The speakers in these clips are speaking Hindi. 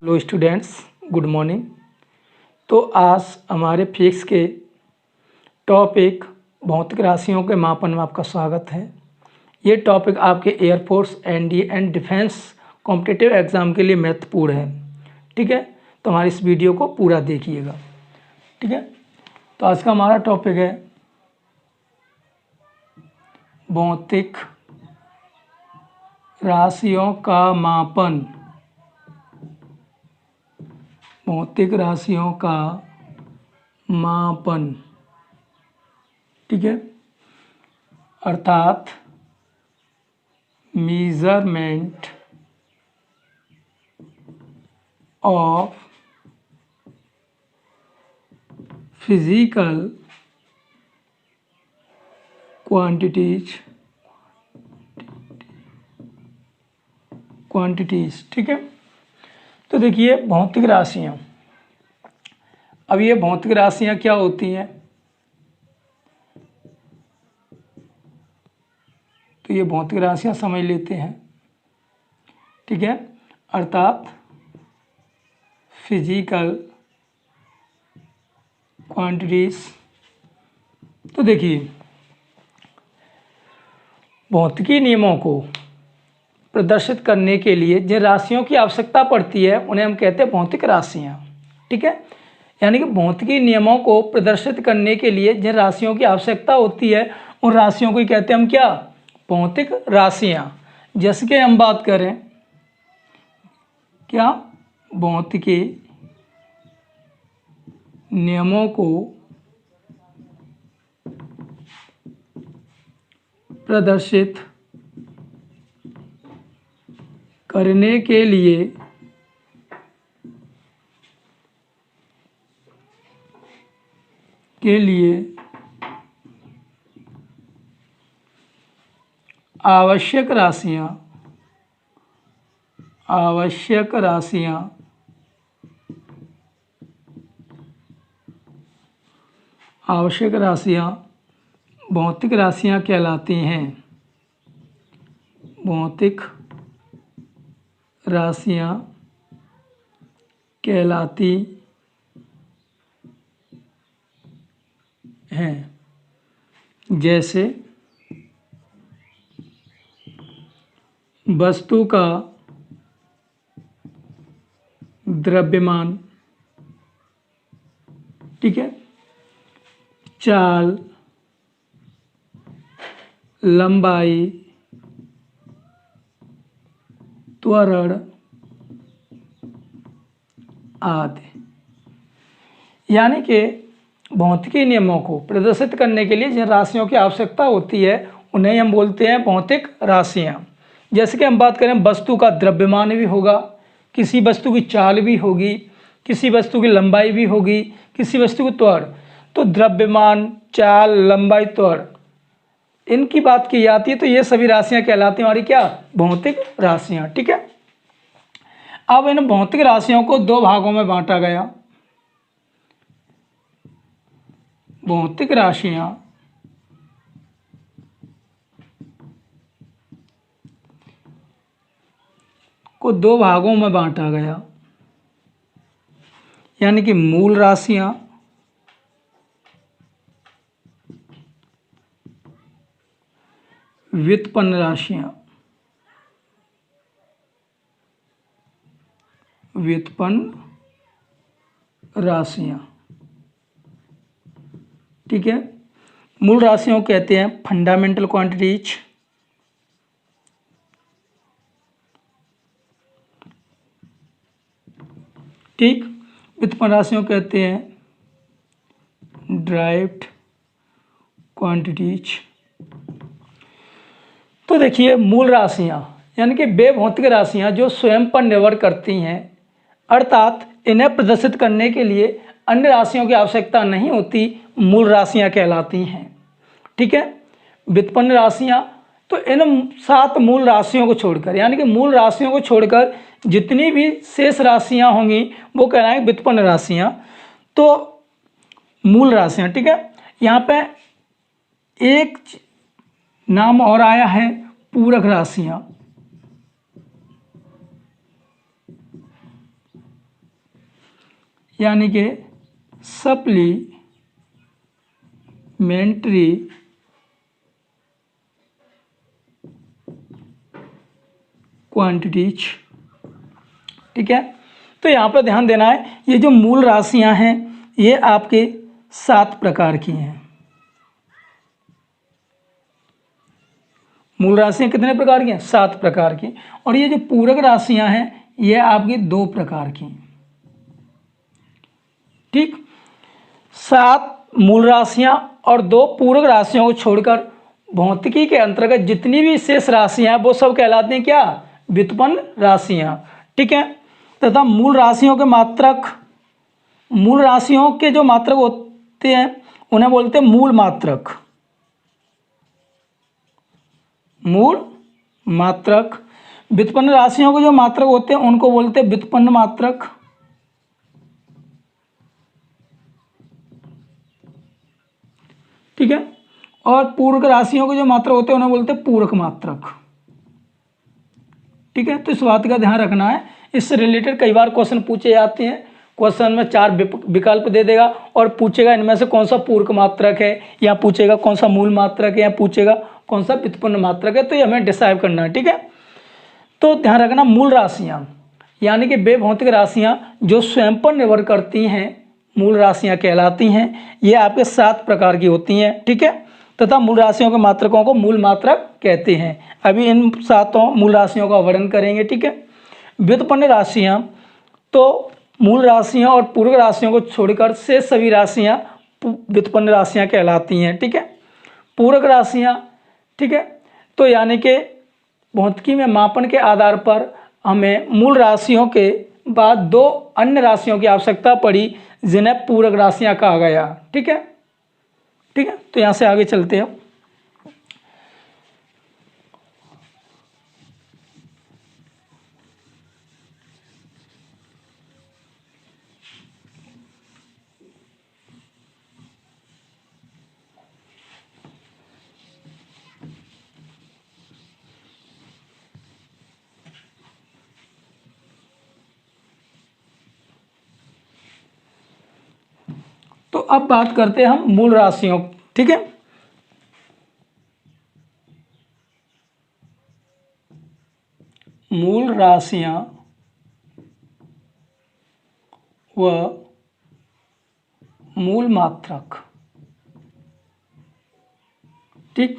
Hello students, good morning. तो आज हमारे फिजिक्स के टॉपिक भौतिक राशियों के मापन में आपका स्वागत है। ये टॉपिक आपके air force, NDA and defence competitive exam के लिए महत्वपूर्ण है। ठीक है, तो हमारी इस वीडियो को पूरा देखिएगा। ठीक है, तो आज का हमारा टॉपिक है भौतिक राशियों का मापन। भौतिक राशियों का मापन, ठीक है, अर्थात मेजरमेंट ऑफ फिजिकल क्वांटिटीज। ठीक है, तो देखिए भौतिक राशियाँ, अब ये भौतिक राशियाँ क्या होती हैं? तो ये भौतिक राशियाँ समझ लेते हैं। ठीक है, अर्थात फिजिकल क्वांटिटीज। तो देखिए भौतिकी नियमों को प्रदर्शित करने के लिए जिन राशियों की आवश्यकता पड़ती है उन्हें हम कहते हैं भौतिक राशियाँ। ठीक है, यानी कि भौतिकी नियमों को प्रदर्शित करने के लिए जिन राशियों की आवश्यकता होती है उन राशियों को कहते हैं हम क्या? भौतिक राशियाँ। जैसे कि हम बात करें क्या, भौतिकी नियमों को प्रदर्शित करने के लिए आवश्यक राशियाँ भौतिक राशियाँ कहलाती हैं। भौतिक राशियाँ कहलाती हैं। जैसे वस्तु का द्रव्यमान, ठीक है, चाल, लंबाई, त्वरण आदि। यानी कि भौतिकी नियमों को प्रदर्शित करने के लिए जिन राशियों की आवश्यकता होती है उन्हें हम बोलते हैं भौतिक राशियाँ। जैसे कि हम बात करें वस्तु का द्रव्यमान भी होगा, किसी वस्तु की चाल भी होगी, किसी वस्तु की लंबाई भी होगी, किसी वस्तु की त्वरण। तो द्रव्यमान, चाल, लंबाई, त्वरण, इनकी बात की जाती है तो ये सभी राशियाँ कहलाती हैं हमारी क्या? भौतिक राशियाँ। ठीक है, अब इन भौतिक राशियों को दो भागों में बांटा गया। भौतिक राशियाँ को दो भागों में बांटा गया, यानी कि मूल राशियाँ व्युत्पन्न राशियाँ। ठीक है, मूल राशियों को कहते हैं फंडामेंटल क्वांटिटीज। ठीक, व्युत्पन्न राशियों को कहते हैं ड्राइव्ड क्वांटिटीज। तो देखिए मूल राशियाँ यानी कि वे भौतिक राशियाँ जो स्वयं पर निर्भर करती हैं, अर्थात इन्हें प्रदर्शित करने के लिए अन्य राशियों की आवश्यकता नहीं होती, मूल राशियाँ कहलाती हैं। ठीक है, व्युत्पन्न राशियाँ, तो इन 7 मूल राशियों को छोड़कर, यानी कि मूल राशियों को छोड़कर जितनी भी शेष राशियाँ होंगी वो कहलाएंगी व्युत्पन्न राशियाँ। तो मूल राशियाँ, ठीक है, यहाँ पे एक नाम और आया है पूरक राशियाँ। यानी कि सप्लीमेंट्री क्वांटिटीज। ठीक है, तो यहाँ पर ध्यान देना है, ये जो मूल राशियाँ हैं ये आपके 7 प्रकार की हैं। मूल राशियाँ कितने प्रकार की हैं? 7 प्रकार की। और ये जो पूरक राशियाँ हैं ये आपकी 2 प्रकार की हैं। ठीक, 7 मूल राशियाँ और 2 पूरक राशियों को छोड़कर भौतिकी के अंतर्गत जितनी भी शेष राशियाँ हैं वो सब कहलाती हैं क्या? व्युत्पन्न राशियाँ। ठीक है, तथा मूल राशियों के जो मात्रक होते हैं उन्हें बोलते हैं मूल मात्रक। व्युत्पन्न राशियों के जो मात्रक होते हैं उनको बोलते हैं व्युत्पन्न मात्रक। ठीक है, और पूरक राशियों के जो मात्रक होते हैं उन्हें बोलते हैं पूरक मात्रक। ठीक है, तो इस बात का ध्यान रखना है, इससे रिलेटेड कई बार क्वेश्चन पूछे जाते हैं। क्वेश्चन में 4 विकल्प दे देगा और पूछेगा इनमें से कौन सा पूरक मात्रक है, या पूछेगा कौन सा मूल मात्रक है, या पूछेगा कौन सा व्युत्पन्न मात्रक है, तो ये हमें डिसाइड करना है। ठीक है, तो ध्यान रखना, मूल राशियाँ यानी कि वे भौतिक राशियाँ जो स्वयं पर निर्भर करती हैं मूल राशियाँ कहलाती हैं। ये आपके 7 प्रकार की होती हैं। ठीक है, तथा मूल राशियों के मात्रकों को मूल मात्रक कहते हैं। अभी इन 7 मूल राशियों का वर्णन करेंगे। ठीक है, व्युत्पन्न राशियाँ, तो मूल राशियाँ और पूरक राशियों को छोड़कर से सभी राशियाँ व्युत्पन्न राशियाँ कहलाती हैं। ठीक है, पूरक राशियाँ, ठीक है, तो यानी कि भौतिकी में मापन के आधार पर हमें मूल राशियों के बाद 2 अन्य राशियों की आवश्यकता पड़ी जिन्हें पूरक राशियाँ कहा गया। ठीक है, तो यहाँ से आगे चलते हैं। तो अब बात करते हैं हम मूल राशियों। ठीक है, मूल राशियां व मूल मात्रक। ठीक,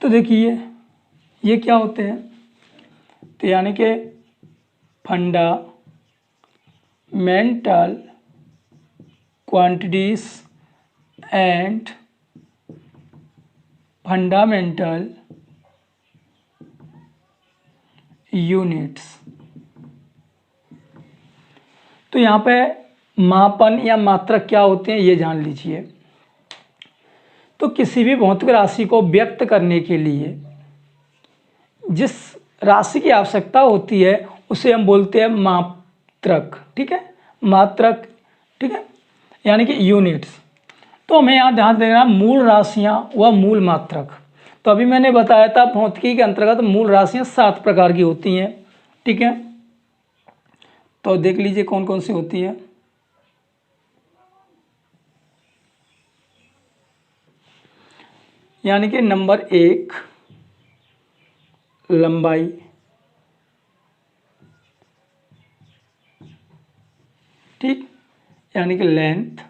तो देखिए ये क्या होते हैं, तो यानी कि fundamental quantities and fundamental units. तो यहाँ पे मापन या मात्रक क्या होते हैं ये जान लीजिए। तो किसी भी भौतिक राशि को व्यक्त करने के लिए जिस राशि की आवश्यकता होती है उसे हम बोलते हैं मात्रक। ठीक है, मात्रक। ठीक है, यानी कि यूनिट्स। तो हमें यहाँ ध्यान देना, मूल राशियाँ व मूल मात्रक। तो अभी मैंने बताया था भौतिकी के अंतर्गत मूल राशियाँ 7 प्रकार की होती हैं। ठीक है, तो देख लीजिए कौन कौन सी होती है। यानी कि नंबर 1 लंबाई, ठीक, यानी कि लेंथ।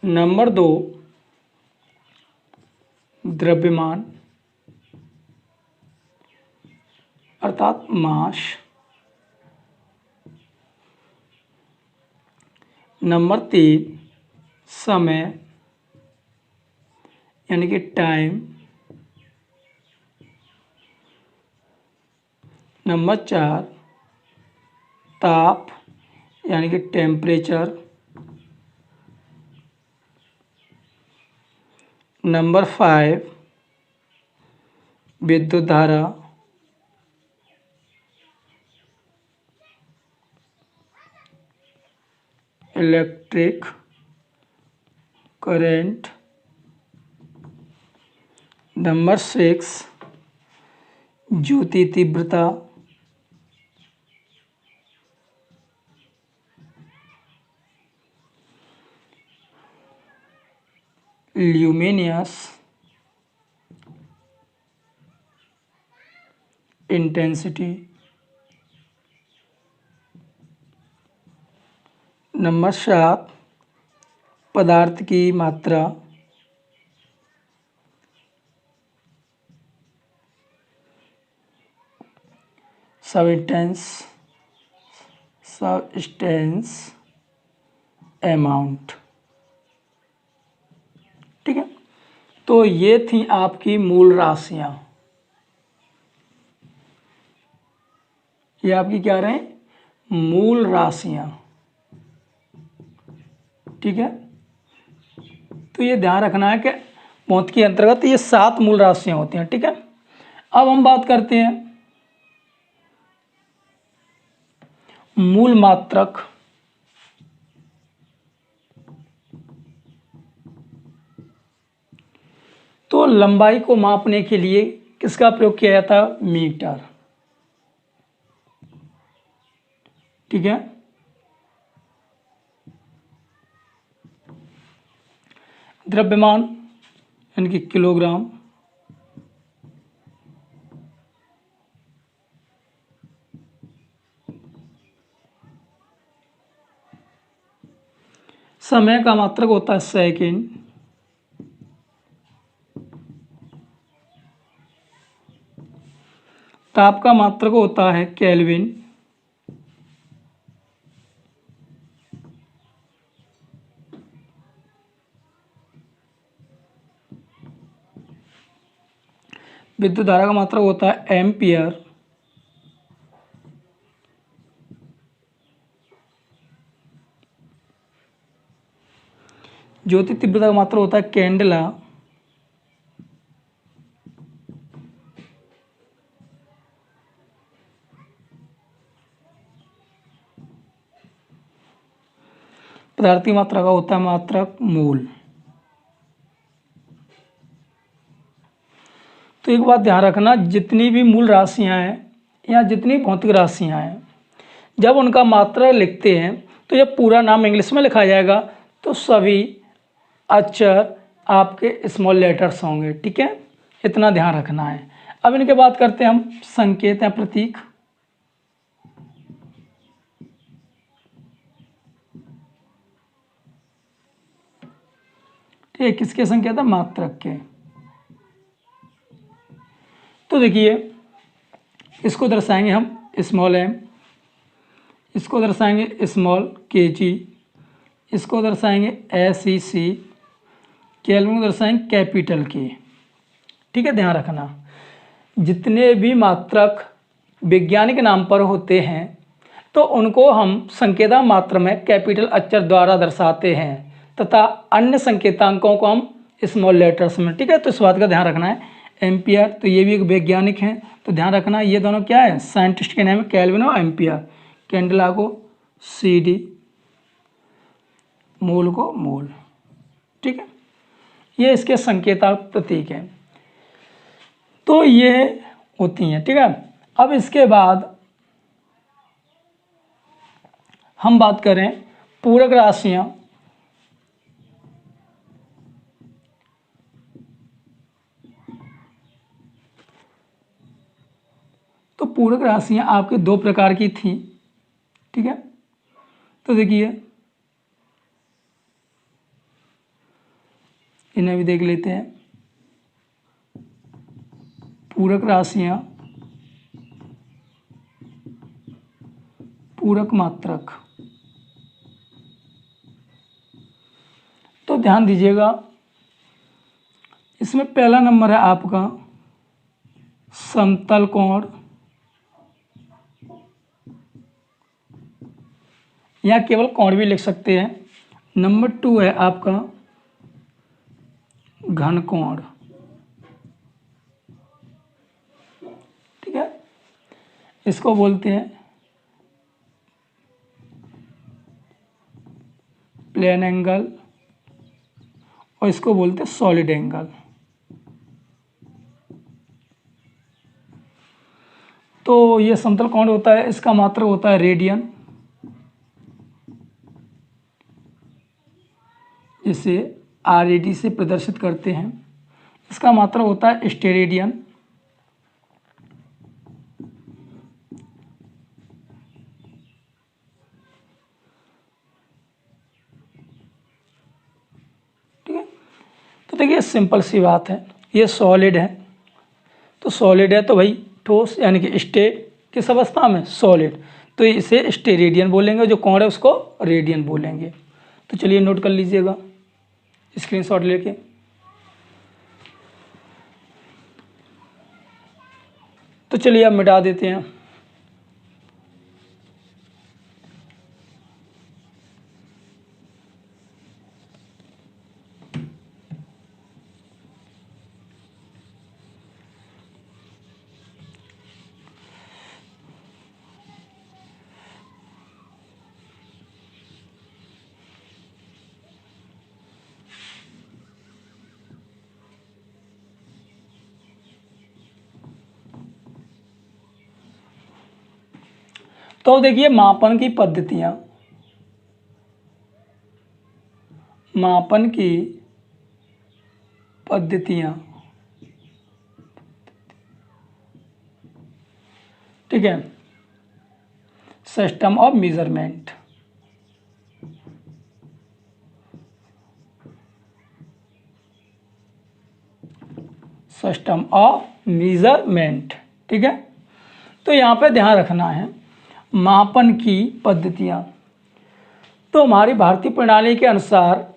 नंबर 2 द्रव्यमान अर्थात मास। नंबर 3 समय यानी कि टाइम। नंबर 4 ताप यानी कि टेम्परेचर। नंबर 5 विद्युत धारा। Electric current. नंबर 6 ज्योति तीव्रता ल्यूमिनियस इंटेंसिटी। नंबर 7, पदार्थ की मात्रा। Substance amount. ठीक है, तो ये थी आपकी मूल राशियां। ये आपकी क्या रहे? मूल राशियां। ठीक है, तो ये ध्यान रखना है कि भौतिकी के अंतर्गत ये 7 मूल राशियां होती हैं। ठीक है, अब हम बात करते हैं मूल मात्रक। तो लंबाई को मापने के लिए किसका प्रयोग किया जाता है? मीटर। ठीक है, द्रव्यमान यानी कि किलोग्राम। समय का मात्रक होता है सेकंड। ताप का मात्रक होता है केल्विन। विद्युत धारा का मात्रक होता है एम्पियर। ज्योति तीव्रता का मात्रक होता है कैंडेला। पदार्थ की मात्रा का होता है मात्रक मूल। तो एक बात ध्यान रखना, जितनी भी मूल राशियां हैं या जितनी भौतिक राशियां हैं, जब उनका मात्रा लिखते हैं तो ये पूरा नाम इंग्लिश में लिखा जाएगा, तो सभी अक्षर आपके स्मॉल लेटर्स होंगे। ठीक है, इतना ध्यान रखना है। अब इनके बात करते हैं हम संकेत या प्रतीक। ठीक है, किसके संकेत है? मात्रक के। तो देखिए, इसको दर्शाएंगे हम स्मॉल एम, इसको दर्शाएंगे स्मॉल के जी, इसको दर्शाएंगे SEC, केल्विन को दर्शाएंगे कैपिटल के। ठीक है, ध्यान रखना, जितने भी मात्रक वैज्ञानिक नाम पर होते हैं तो उनको हम संकेतक मात्रा में कैपिटल अक्षर द्वारा दर्शाते हैं तथा अन्य संकेतांकों को हम स्मॉल लेटर्स में। ठीक है, तो इस बात का ध्यान रखना है। एम्पियर, तो ये भी एक वैज्ञानिक हैं, तो ध्यान रखना ये दोनों क्या है? साइंटिस्ट के नाम है केल्विन और एम्पियर। कैंडेला को CD, मोल को मोल। ठीक है, ये इसके संकेतक प्रतीक हैं। तो ये होती हैं। ठीक है, अब इसके बाद हम बात करें पूरक राशियां। तो पूरक राशियां आपके 2 प्रकार की थी। ठीक है, तो देखिए इन्हें भी देख लेते हैं। पूरक राशियां, पूरक मात्रक। तो ध्यान दीजिएगा, इसमें पहला नंबर है आपका समतल कोण, या केवल कोण भी लिख सकते हैं। नंबर 2 है आपका घन कोण। ठीक है, इसको बोलते हैं प्लेन एंगल और इसको बोलते हैं सॉलिड एंगल। तो ये समतल कोण होता है, इसका मात्रक होता है रेडियन, जिसे RAD से प्रदर्शित करते हैं। इसका मात्रक होता है स्टेरेडियन। ठीक है, तो देखिए सिंपल सी बात है, ये सॉलिड है, तो सॉलिड है तो भाई ठोस यानी कि स्टेट किस अवस्था में, सॉलिड, तो इसे स्टेरेडियन बोलेंगे, जो कौन है उसको रेडियन बोलेंगे। तो चलिए नोट कर लीजिएगा स्क्रीनशॉट लेके। तो चलिए अब मिटा देते हैं। तो देखिए मापन की पद्धतियां, मापन की पद्धतियां, ठीक है, system of measurement, system of measurement, ठीक है। तो यहाँ पे ध्यान रखना है मापन की पद्धतियाँ। तो हमारी भारतीय प्रणाली के अनुसार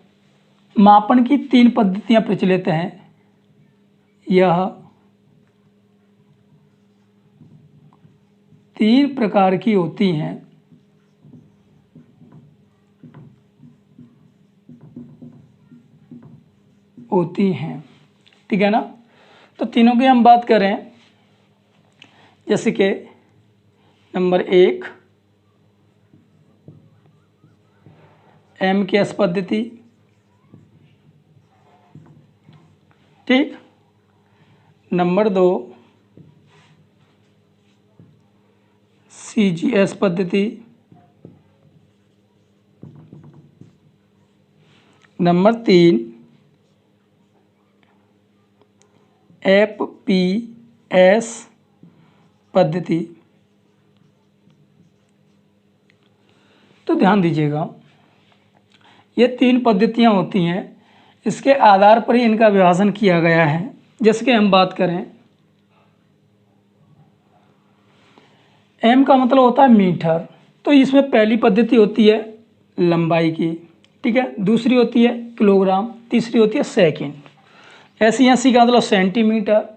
मापन की 3 पद्धतियाँ प्रचलित हैं। यह 3 प्रकार की होती हैं। ठीक है ना। तो तीनों की हम बात करें, जैसे कि नंबर 1 MKS पद्धति, ठीक। नंबर 2 CGS पद्धति, नंबर 3 FPS पद्धति। तो ध्यान दीजिएगा, ये 3 पद्धतियाँ होती हैं, इसके आधार पर ही इनका विभाजन किया गया है। जैसे कि हम बात करें, M का मतलब होता है मीटर, तो इसमें पहली पद्धति होती है लंबाई की, ठीक है, दूसरी होती है किलोग्राम, तीसरी होती है सेकंड। SC का मतलब सेंटीमीटर,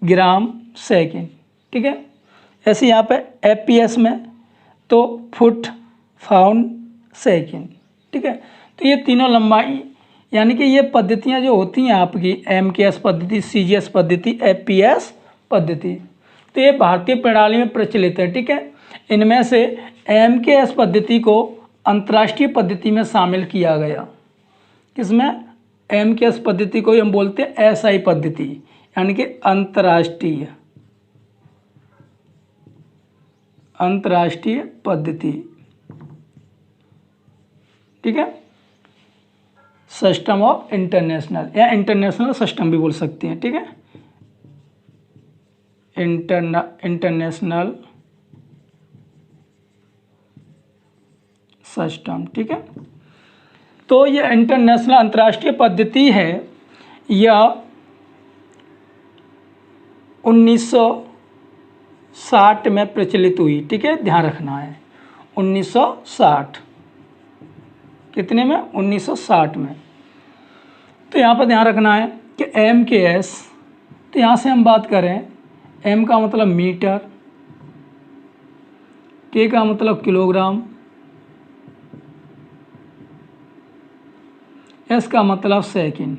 ग्राम, सेकंड, ठीक है। ऐसे यहाँ पे FPS में तो फुट, पाउंड, सेकंड, ठीक है। तो ये तीनों लंबाई यानी कि ये पद्धतियाँ जो होती हैं आपकी MKS पद्धति, CGS पद्धति, FPS पद्धति, तो ये भारतीय प्रणाली में प्रचलित है, ठीक है। इनमें से MKS पद्धति को अंतर्राष्ट्रीय पद्धति में शामिल किया गया। किसमें? MKS पद्धति को हम बोलते हैं SI पद्धति, यानी कि अंतर्राष्ट्रीय पद्धति, ठीक है। सिस्टम ऑफ इंटरनेशनल या इंटरनेशनल सिस्टम भी बोल सकते हैं, ठीक है, इंटरनेशनल सिस्टम, ठीक है। तो ये इंटरनेशनल अंतर्राष्ट्रीय पद्धति है, यह 1960 में प्रचलित हुई, ठीक है, ध्यान रखना है 1960, कितने में? 1960 में। तो यहाँ पर ध्यान रखना है कि MKS, तो यहाँ से हम बात करें, M का मतलब मीटर, K का मतलब किलोग्राम, S का मतलब सेकंड।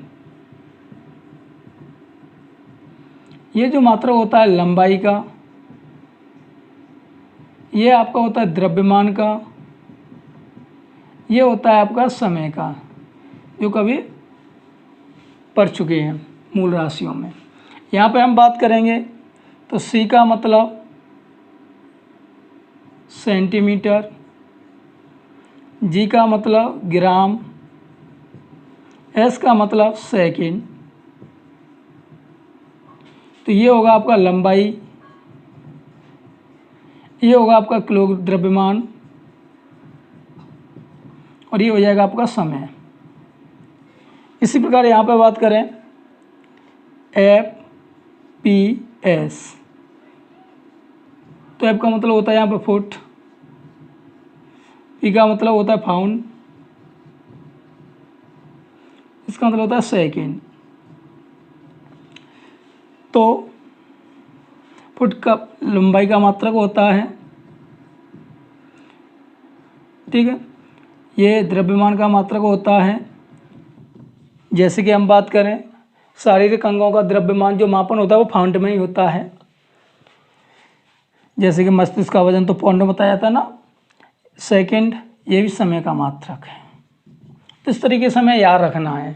ये जो मात्रक होता है लंबाई का, ये आपका होता है द्रव्यमान का, ये होता है आपका समय का, जो कभी पढ़ चुके हैं मूल राशियों में। यहाँ पे हम बात करेंगे तो C का मतलब सेंटीमीटर, G का मतलब ग्राम, एस का मतलब सेकेंड, तो ये होगा आपका लंबाई, ये होगा आपका किलो द्रव्यमान, और ये हो जाएगा आपका समय। इसी प्रकार यहाँ पे बात करें एफ पी एस, तो एफ का मतलब होता है यहाँ पे फुट, पी का मतलब होता है पाउंड, इसका मतलब होता है सेकेंड। तो फुट का लंबाई का मात्रक होता है, ठीक है। ये द्रव्यमान का मात्रक होता है। जैसे कि हम बात करें शारीरिक अंगों का द्रव्यमान जो मापन होता है वो पाउंड में ही होता है। जैसे कि मस्तिष्क का वजन तो पाउंड में बताया जाता है ना। सेकंड, ये भी समय का मात्रक है। तो इस तरीके से हमें याद रखना है,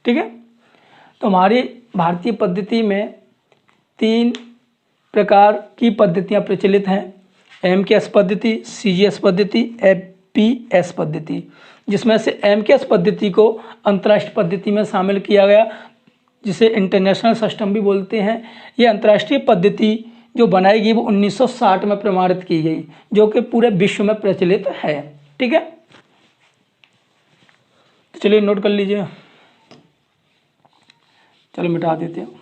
ठीक है। तो हमारी भारतीय पद्धति में 3 प्रकार की पद्धतियाँ प्रचलित हैं, एमकेएस पद्धति, सीजीएस पद्धति, एपीएस पद्धति, जिसमें से एमकेएस पद्धति को अंतर्राष्ट्रीय पद्धति में शामिल किया गया, जिसे इंटरनेशनल सिस्टम भी बोलते हैं। ये अंतर्राष्ट्रीय पद्धति जो बनाई गई वो 1960 में प्रमाणित की गई, जो कि पूरे विश्व में प्रचलित है, ठीक है। तो चलिए नोट कर लीजिए, चलो मिटा देते हैं।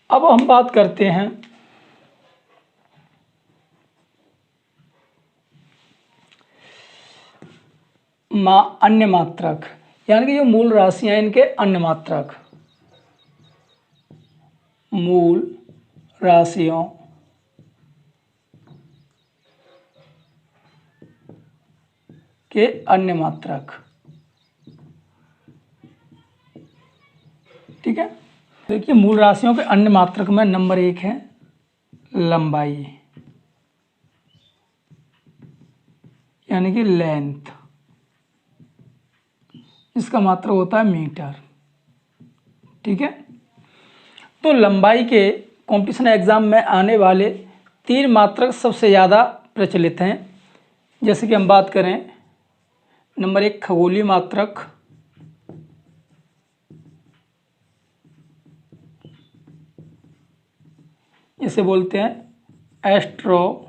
अब हम बात करते हैं अन्य मात्रक, यानी कि जो मूल राशियां हैं इनके अन्य मात्रक, मूल राशियों के अन्य मात्रक, ठीक है। देखिए मूल राशियों के अन्य मात्रक में नंबर 1 है लंबाई, यानी कि लेंथ, इसका मात्रक होता है मीटर, ठीक है। तो लंबाई के कॉम्पिटिशन एग्जाम में आने वाले 3 मात्रक सबसे ज़्यादा प्रचलित हैं। जैसे कि हम बात करें नंबर 1 खगोलीय मात्रक, इसे बोलते हैं एस्ट्रोनॉमिकल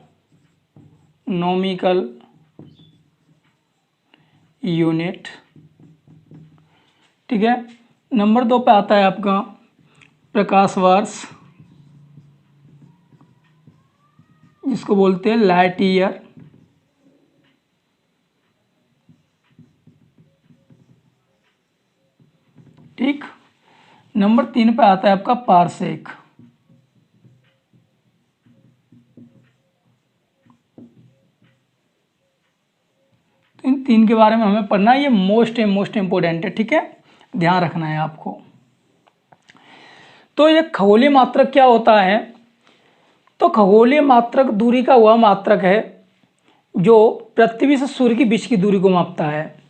यूनिट, ठीक है। नंबर 2 पे आता है आपका प्रकाश वर्ष, जिसको बोलते हैं लाइट ईयर, ठीक। नंबर 3 पे आता है आपका पारसेक, तो इन 3 के बारे में हमें पढ़ना है, ये मोस्ट इम्पोर्टेंट है, ठीक है, ध्यान रखना है आपको। तो ये खगोलीय मात्रक क्या होता है? तो खगोलीय मात्रक दूरी का वह मात्रक है जो पृथ्वी से सूर्य के बीच की दूरी को मापता है,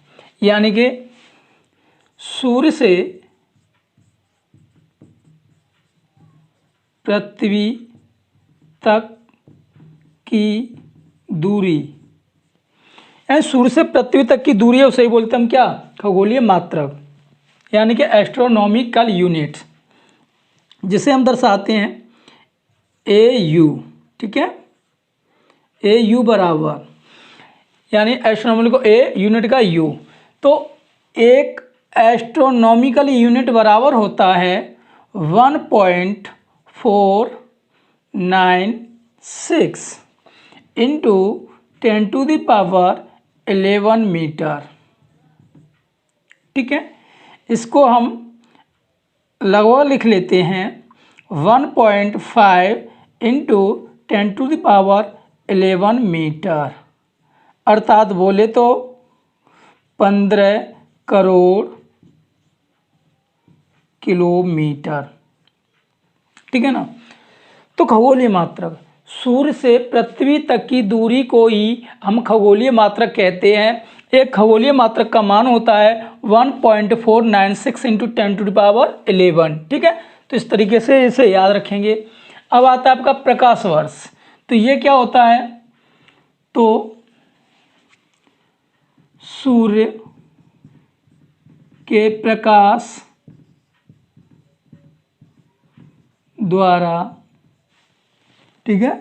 यानी कि सूर्य से पृथ्वी तक की दूरी, यानी सूर्य से पृथ्वी तक की दूरी है उसे ही बोलते हैं हम क्या? खगोलीय मात्रक, यानी कि एस्ट्रोनॉमिकल यूनिट, जिसे हम दर्शाते हैं AU, ठीक है। AU बराबर, यानी एस्ट्रोनॉमिकल को A, यूनिट का U, तो एक एस्ट्रोनॉमिकल यूनिट बराबर होता है 1.496 इंटू 10⁻11 मीटर, ठीक है। इसको हम लगभग लिख लेते हैं 1.5 इंटू 10⁻11 मीटर, अर्थात बोले तो 15 करोड़ किलोमीटर, ठीक है ना। तो खगोलीय मात्रक, सूर्य से पृथ्वी तक की दूरी को ही हम खगोलीय मात्रक कहते हैं, एक खगोलीय मात्रक का मान होता है 1.496 इंटू 10⁻11। ठीक है, तो इस तरीके से इसे याद रखेंगे। अब आता है आपका प्रकाश वर्ष। तो ये क्या होता है, तो सूर्य के प्रकाश द्वारा, ठीक है,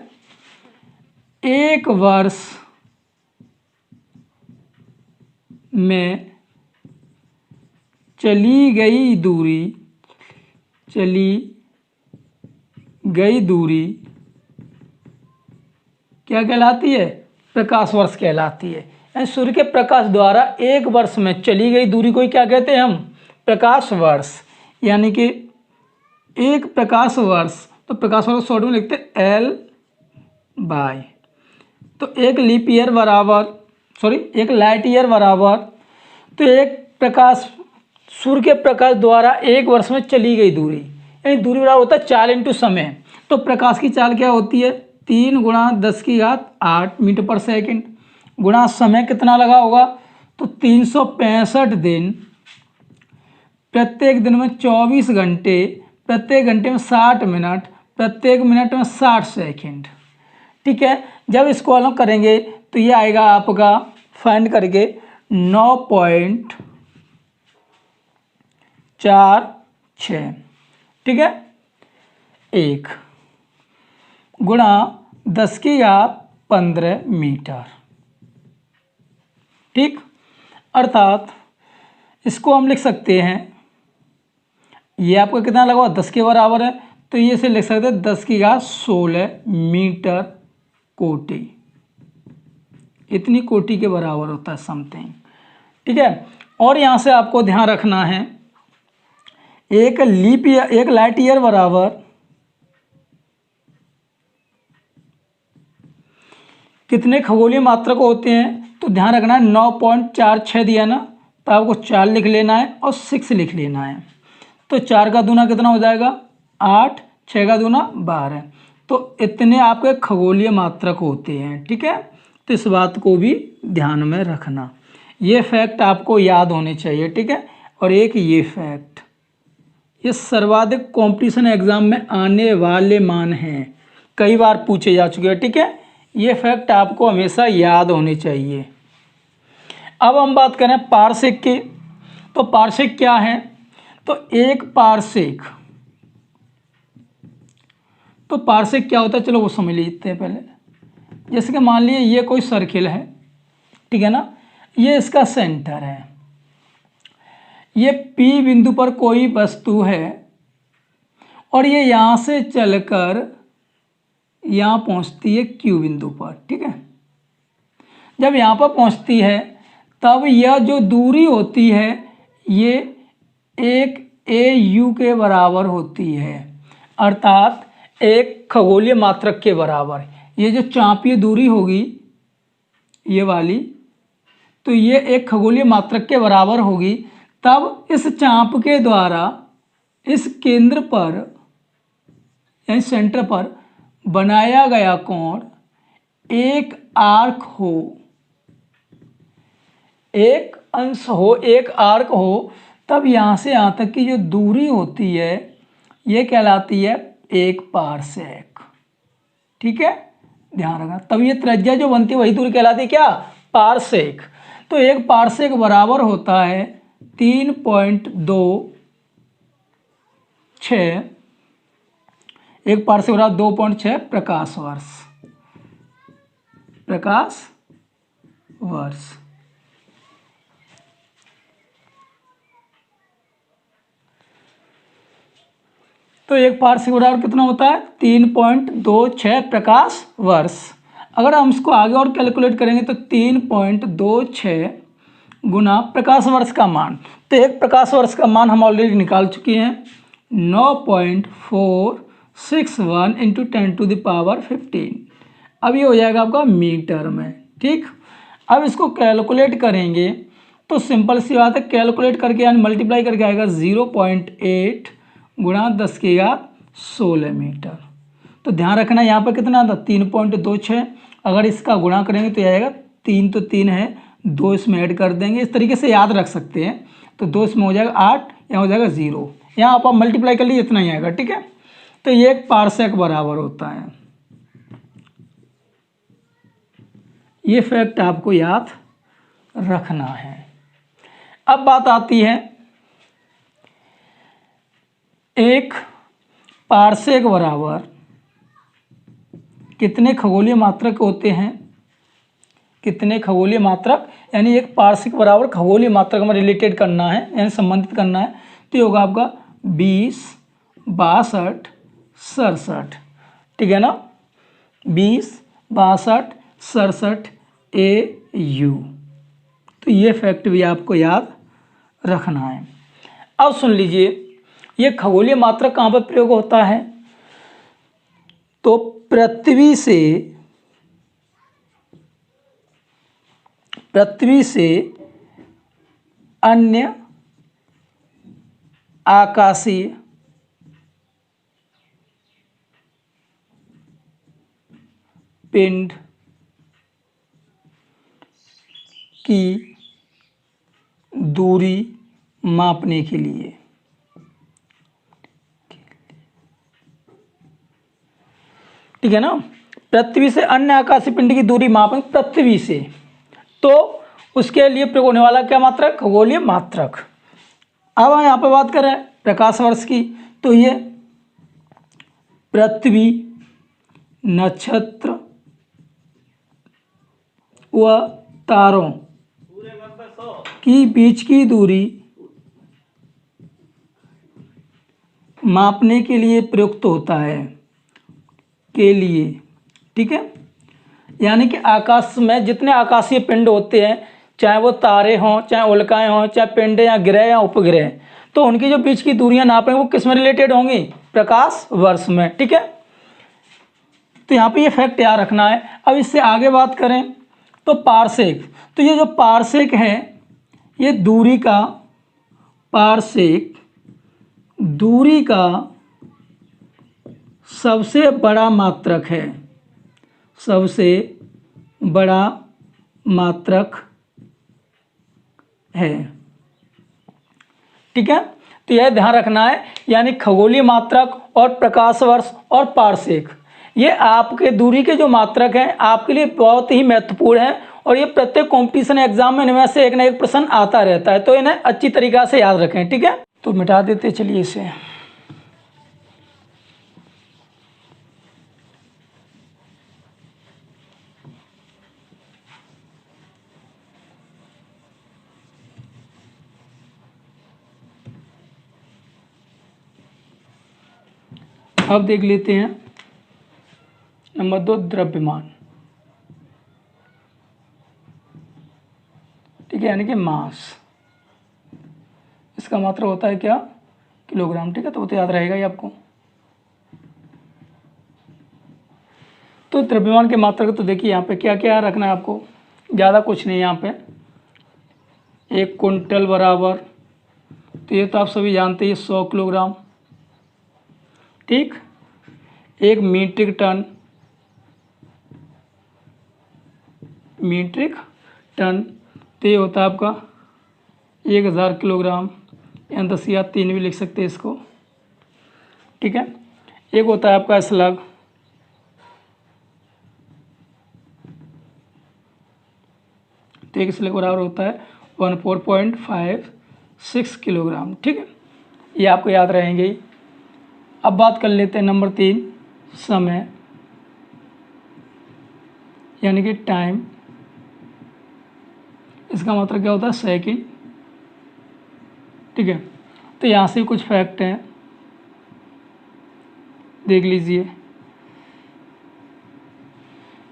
एक वर्ष में चली गई दूरी क्या कहलाती है, प्रकाश वर्ष कहलाती है। यानी सूर्य के प्रकाश द्वारा एक वर्ष में चली गई दूरी को क्या कहते हैं हम, प्रकाश वर्ष। यानी कि एक प्रकाश वर्ष, तो प्रकाश वर्ष शॉर्ट में लिखते हैं L बाय, तो एक लीप ईयर बराबर, एक लाइट ईयर बराबर, तो एक प्रकाश, सूर्य के प्रकाश द्वारा एक वर्ष में चली गई दूरी, यानी दूरी बराबर होता है चाल इंटू समय। तो प्रकाश की चाल क्या होती है, 3 × 10⁸ मीटर पर सेकंड, गुणा समय कितना लगा होगा, तो 365 दिन, प्रत्येक दिन में 24 घंटे, प्रत्येक घंटे में 60 मिनट, प्रत्येक मिनट में 60 सेकंड। ठीक है, जब इसको अलग करेंगे तो ये आएगा आपका फाइंड करके 9.46, ठीक है, 1 गुणा 10⁻15 मीटर। ठीक, अर्थात इसको हम लिख सकते हैं, ये आपका कितना लगा हुआ 10 के बराबर है, तो ये से लिख सकते हैं 10⁻16 मीटर कोटि, इतनी कोटि के बराबर होता है समथिंग। ठीक है, और यहाँ से आपको ध्यान रखना है, एक लीप ईयर, एक लाइट ईयर बराबर कितने खगोलीय मात्रक होते हैं, तो ध्यान रखना है 9.46 दिया ना, तो आपको 4 लिख लेना है और 6 लिख लेना है। तो 4 का दूना कितना हो जाएगा 8, 6 का दूना 12, तो इतने आपके खगोलीय मात्रक होते हैं। ठीक है, तो इस बात को भी ध्यान में रखना, ये फैक्ट आपको याद होने चाहिए। ठीक है, और एक ये फैक्ट, ये सर्वाधिक कंपटीशन एग्जाम में आने वाले मान हैं, कई बार पूछे जा चुके हैं। ठीक है, ये फैक्ट आपको हमेशा याद होने चाहिए। अब हम बात करें पारसेक की, तो पारसेक क्या है, तो एक पारसेक, तो पारसेक क्या होता है, चलो वो समझ लेते हैं पहले। जैसे कि मान लीजिए ये कोई सर्किल है, ठीक है ना, ये इसका सेंटर है, ये P बिंदु पर कोई वस्तु है और ये यहाँ से चलकर यहाँ पहुँचती है Q बिंदु पर। ठीक है, जब यहाँ पर पहुँचती है तब यह जो दूरी होती है ये एक AU के बराबर होती है, अर्थात एक खगोलीय मात्रक के बराबर। ये जो चापीय दूरी होगी ये वाली, तो ये एक खगोलीय मात्रक के बराबर होगी। तब इस चाप के द्वारा इस केंद्र पर यानी सेंटर पर बनाया गया कोण एक आर्क हो, एक अंश हो, एक आर्क हो, तब यहाँ से यहाँ तक की जो दूरी होती है ये कहलाती है एक पारसेक। ठीक है, ध्यान रखना, तब ये त्रिज्या जो बनती है वही दूरी कहलाती है क्या, पारसेक। तो एक पारसेक बराबर होता है 3.26, एक पारसेक बराबर 2.6 प्रकाश वर्ष, प्रकाश वर्ष। तो एक पारसेक बराबर कितना होता है 3.26 प्रकाश वर्ष। अगर हम इसको आगे और कैलकुलेट करेंगे तो 3.26 गुना प्रकाश वर्ष का मान, तो एक प्रकाश वर्ष का मान हम ऑलरेडी निकाल चुके हैं 9.461 इंटू 10⁻15। अब ये हो जाएगा आपका मीटर में। ठीक, अब इसको कैलकुलेट करेंगे तो सिंपल सी बात है, कैलकुलेट करके यानी मल्टीप्लाई करके आएगा 0.8 गुणा 10⁻16 मीटर। तो ध्यान रखना यहाँ पर कितना था 3.26, अगर इसका गुणा करेंगे तो आएगा 3 तो 3 है 2 इसमें ऐड कर देंगे, इस तरीके से याद रख सकते हैं। तो 2 इसमें हो जाएगा 8, यहाँ हो जाएगा 0, यहाँ आप मल्टीप्लाई कर लीजिए, इतना ही आएगा, ठीक है। तो ये 1 पार्सेक बराबर होता है। ये फैक्ट आपको याद रखना है। अब बात आती है 1 पार्सेक बराबर कितने खगोलीय मात्रक होते हैं, कितने खगोलीय मात्रक, यानी 1 पार्सेक बराबर खगोलीय मात्रक में रिलेटेड करना है, यानी संबंधित करना है। तो ये होगा आपका 20, 62, 67, ठीक है ना, 20, 62, 67 AU। तो ये फैक्ट भी आपको याद रखना है। अब सुन लीजिए, ये खगोलीय मात्रक कहाँ पर प्रयोग होता है, तो पृथ्वी से अन्य आकाशीय पिंड की दूरी मापने के लिए, ठीक है ना, पृथ्वी से अन्य आकाशीय पिंड की दूरी मापें पृथ्वी से, तो उसके लिए प्रयोग होने वाला क्या मात्रक, खगोलीय मात्रक। अब हम यहाँ पे बात करें प्रकाश वर्ष की, तो ये पृथ्वी, नक्षत्र व तारों की बीच की दूरी मापने के लिए प्रयुक्त होता है, के लिए, ठीक है। यानी कि आकाश में जितने आकाशीय पिंड होते हैं, चाहे वो तारे हों, चाहे उल्काएं हों, चाहे पिंड या ग्रह या उपग्रह, तो उनकी जो बीच की दूरियां नापें वो किस में रिलेटेड होंगी, प्रकाश वर्ष में, ठीक है। तो यहाँ पे ये फैक्ट याद रखना है। अब इससे आगे बात करें तो पार्सेक, तो ये जो पार्सेक है ये दूरी का, पार्सेक दूरी का सबसे बड़ा मात्रक है, सबसे बड़ा मात्रक है, ठीक है। तो यह ध्यान रखना है, यानी खगोलीय मात्रक और प्रकाश वर्ष और पार्सेक, ये आपके दूरी के जो मात्रक हैं आपके लिए बहुत ही महत्वपूर्ण है, और ये प्रत्येक कॉम्पिटिशन एग्जाम में इनमें से एक ना एक प्रश्न आता रहता है, तो इन्हें अच्छी तरीक़ा से याद रखें, ठीक है। तो मिटा देते चलिए इसे। अब देख लेते हैं नंबर 2 द्रव्यमान, ठीक है, यानी कि मास, इसका मात्रा होता है क्या, किलोग्राम, ठीक है। तो वो तो याद रहेगा ही आपको। तो द्रव्यमान के मात्रक, तो देखिए यहाँ पे क्या क्या रखना है आपको, ज़्यादा कुछ नहीं यहाँ पे। 1 कुंटल बराबर, तो ये तो आप सभी जानते हैं 100 किलोग्राम, ठीक। 1 मीट्रिक टन, तो ये होता है आपका 1000 किलोग्राम, या 10 या 3 भी लिख सकते हैं इसको, ठीक है। एक होता है आपका स्लग, तो एक स्लग बराबर होता है 14.56 किलोग्राम, ठीक है। ये आपको याद रहेंगे ही। अब बात कर लेते हैं नंबर 3 समय, यानी कि टाइम, इसका मतलब क्या होता है, सेकंड, ठीक है। तो यहाँ से कुछ फैक्ट हैं, देख लीजिए,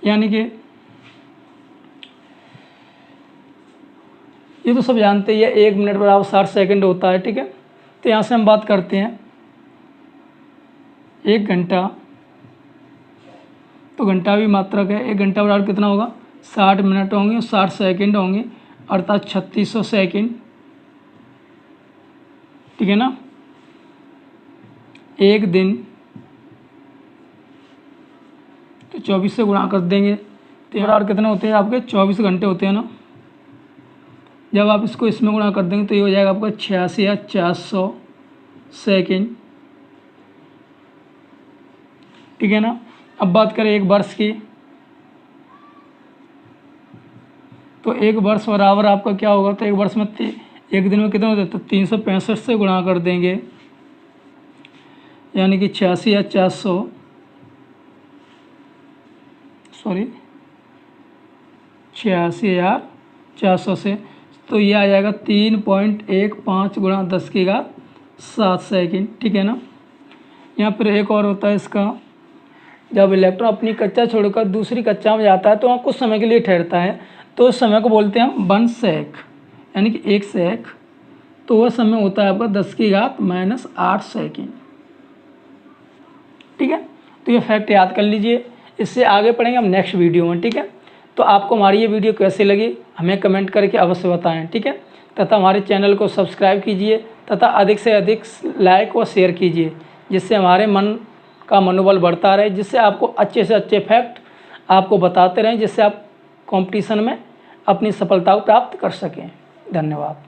यानी कि ये तो सब जानते ही है, 1 मिनट बराबर 60 सेकंड होता है, ठीक है। तो यहाँ से हम बात करते हैं 1 घंटा, तो घंटा भी मात्रक है। 1 घंटा बराबर कितना होगा, 60 मिनट होंगे, 60 सेकंड होंगे, अर्थात 3600 सेकंड, ठीक है ना। 1 दिन, तो 24 से गुणा कर देंगे, तो बराबर कितने होते हैं आपके, 24 घंटे होते हैं ना। जब आप इसको इसमें गुणा कर देंगे तो ये हो जाएगा आपका 86,400 सेकेंड। ठीक है ना। अब बात करें एक वर्ष की, तो एक वर्ष बराबर आपका क्या होगा, तो एक वर्ष में एक दिन में कितना होता है, तो 365 से गुणा कर देंगे, यानी कि 86,400 86,400 से, तो ये आ जाएगा 3.15 गुणा 10⁻7 सेकेंड। ठीक है ना। यहाँ पर एक और होता है इसका, जब इलेक्ट्रॉन अपनी कक्षा छोड़कर दूसरी कक्षा में जाता है तो वहाँ कुछ समय के लिए ठहरता है, तो उस समय को बोलते हैं हम 1 सेक, यानी कि 1 सेक। तो वह समय होता है आपका 10⁻8 सेकेंड। ठीक है। तो ये फैक्ट याद कर लीजिए, इससे आगे पढ़ेंगे हम नेक्स्ट वीडियो में। ठीक है। तो आपको हमारी ये वीडियो कैसी लगी हमें कमेंट करके अवश्य बताएं। ठीक है। तथा हमारे चैनल को सब्सक्राइब कीजिए तथा अधिक से अधिक लाइक व शेयर कीजिए, जिससे हमारे मन का मनोबल बढ़ता रहे, जिससे आपको अच्छे से अच्छे फैक्ट आपको बताते रहें, जिससे आप कंपटीशन में अपनी सफलता को प्राप्त कर सकें। धन्यवाद।